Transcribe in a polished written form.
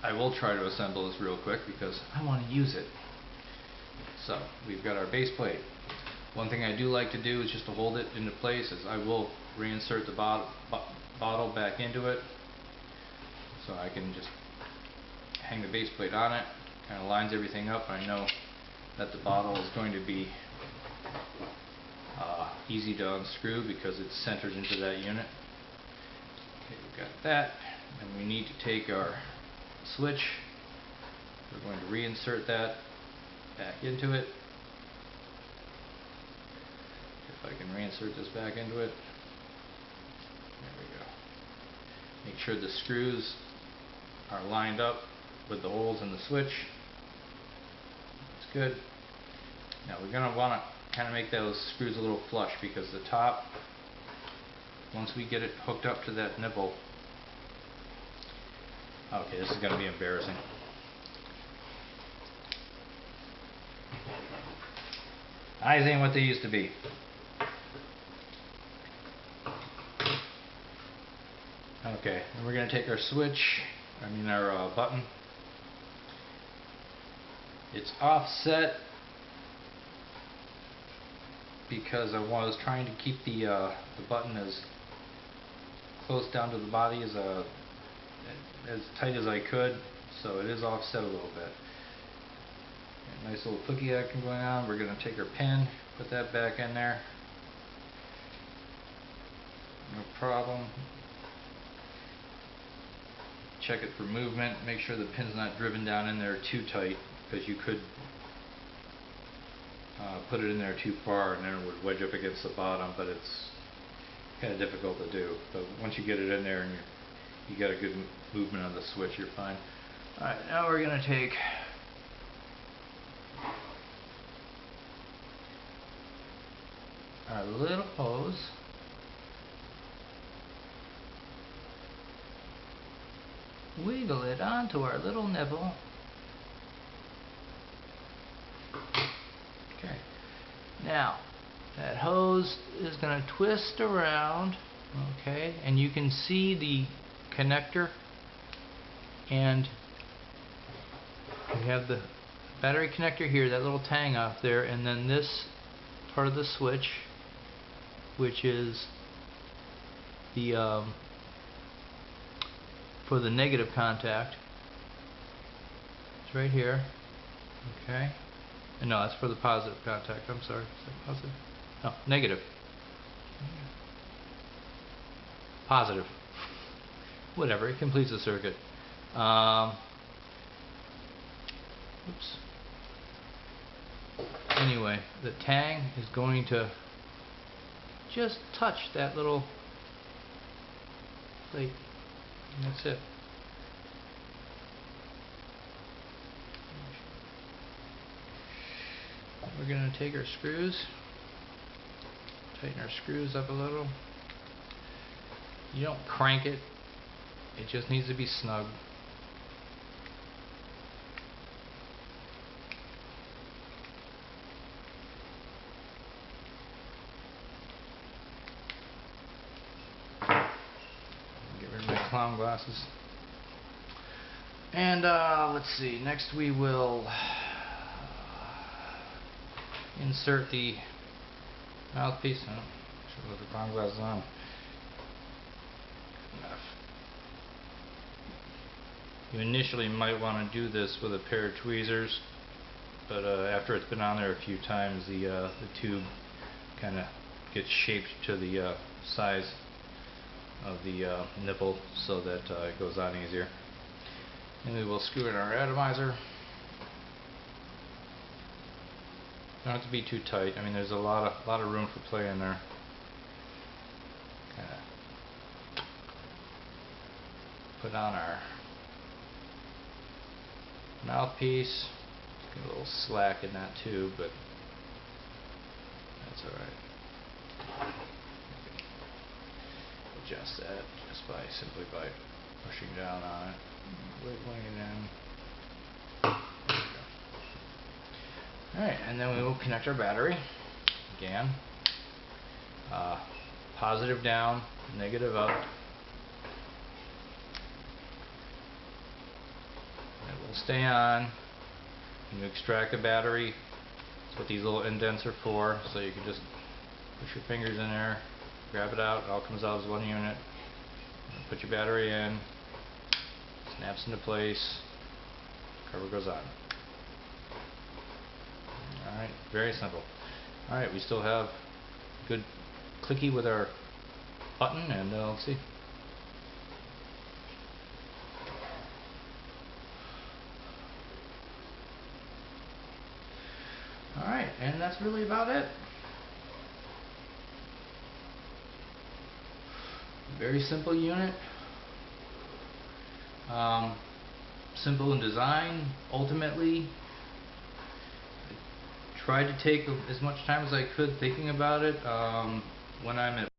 I will try to assemble this real quick because I want to use it. So we've got our base plate. One thing I do like to do is just to hold it into place is I will reinsert the bottle back into it, so I can just hang the base plate on it. Kind of lines everything up. I know that the bottle is going to be easy to unscrew because it's centered into that unit. Okay, we've got that, and we need to take our switch. We're going to reinsert that back into it. If I can reinsert this back into it. There we go. Make sure the screws are lined up with the holes in the switch. That's good. Now we're going to want to kind of make those screws a little flush because the top, once we get it hooked up to that nipple, okay, this is going to be embarrassing. Eyes ain't what they used to be. Okay, and we're going to take our switch, our button. It's offset because I was trying to keep the button as close down to the body as tight as I could, so it is offset a little bit. Nice little cookie action going on. We're going to take our pin, put that back in there. No problem. Check it for movement. Make sure the pin's not driven down in there too tight, because you could put it in there too far and then it would wedge up against the bottom, but it's kind of difficult to do. But once you get it in there and you got a good movement on the switch, you're fine. Alright, now we're going to take our little hose, wiggle it onto our little nipple. Okay, now that hose is going to twist around, okay, and you can see the connector, and we have the battery connector here, that little tang off there, and then this part of the switch, which is the for the negative contact. It's right here. Okay. And no, that's for the positive contact. I'm sorry. Is that positive? No, negative. Positive. Whatever. It completes the circuit. Oops. Anyway, the tang is going to just touch that little plate, and that's it. We're going to take our screws, tighten our screws up a little. You don't crank it, it just needs to be snug. Clown glasses. And let's see, next we will insert the mouthpiece. Should put the clown glasses on. You initially might want to do this with a pair of tweezers, but after it's been on there a few times, the tube kind of gets shaped to the size of the nipple so that it goes on easier. And we will screw in our atomizer. Don't have to be too tight. There's a lot of room for play in there. Kinda put on our mouthpiece. Get a little slack in that tube, but that's alright. Adjust that just simply by pushing down on it, wiggling it in. There we go. Alright, and then we will connect our battery again. Positive down, negative up. will stay on. You extract the battery. That's what these little indents are for. So you can just push your fingers in there, grab it out. It all comes out as one unit. Put your battery in. Snaps into place. Cover goes on. Alright, very simple. Alright, we still have good clicky with our button, and let's see. Alright, and that's really about it. Very simple unit. Simple in design. Ultimately, I tried to take as much time as I could thinking about it. When I'm at